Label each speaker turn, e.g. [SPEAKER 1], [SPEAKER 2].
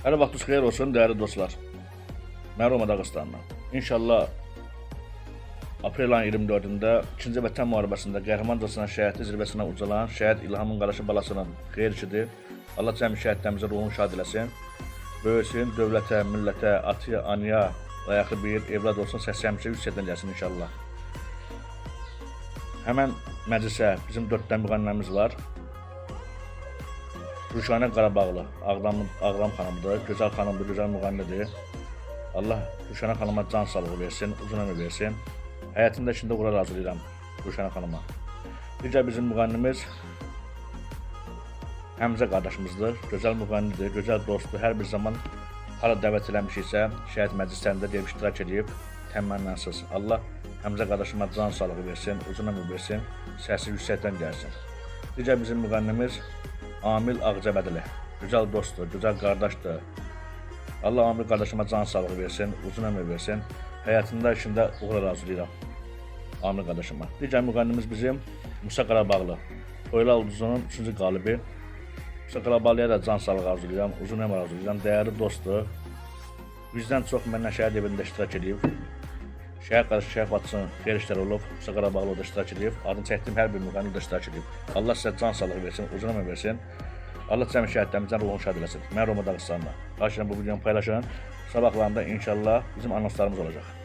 [SPEAKER 1] Hər vaxtınız xeyir olsun, dəyərli dostlar. Mən Roma Dağıstandan. İnşallah aprel ayının 24-də 2-ci Vətən müharibəsində qəhrəmancasına şəhidlik zirvəsinə ucalan şəhid İlhamın qardaşı balasının xeyir işidir. Allah cəmi şəhidlərimizin ruhunu şad eləsin. Böyüsün, dövlətə, millətə, atıya, anaya layıqlı bir evlad olsun, səsi həmişə yüksəkdən gəlsin inşallah. Həmən məclisə bizim 4 dənə müğənnilərimiz var. Rüşanə Qarabağlı, Ağdam xanımdır, gözəl xanımdır, gözəl müğənnidir. Allah Rüşanə xanıma can sağlığı versin, uzun ömür versin. Həyatında işində uğurlar arzulayıram Rüşanə xanıma. Digər bizim müğənnimiz Həmzə qardaşımızdır, gözəl müğənnidir, gözəl dostdur. Hər bir zaman hara dəvət eləmişiksə, şəhid məclislərində deyib iştirak edib, təmənnasız. Allah Həmzə qardaşıma can sağlığı versin, uzun ömür versin, səsi yüksəkdən gəlsin. Digər bizim müğənnimiz Amil Ağcabədili, gözəl dostdur, gözəl qardaşdır. Allah Amil qardaşıma can sağlığı versin, uzun ömür versin. Həyatında, işində uğurlar arzulayıram Amil qardaşıma. Digər müğənnimiz bizim Musa Qarabağlı, Toylar Ulduzunun 3-cü qalibi. Musa Qarabağlıya da can sağlığı arzulayıram, uzun ömür arzulayıram. Dəyərli dostdur. Bizdən çox məndən şəhid evində iştirak edib. Şəhid qardaşı Şərif Atçının xeyir işləri olub, Musa Qarabağlı da iştirak edib. Adını çəkdiyim hər bir müğənni də iştirak edib. Allah sizə can sağlığı versin, uzun ömür versin. Allah cəmi şəhidlərimizdən ruhunu şad eləsin. Mən Roma Dağıstandan. Xahiş edirəm bu videonu paylaşın. Sabahlarında inşallah bizim anonslarımız olacaq.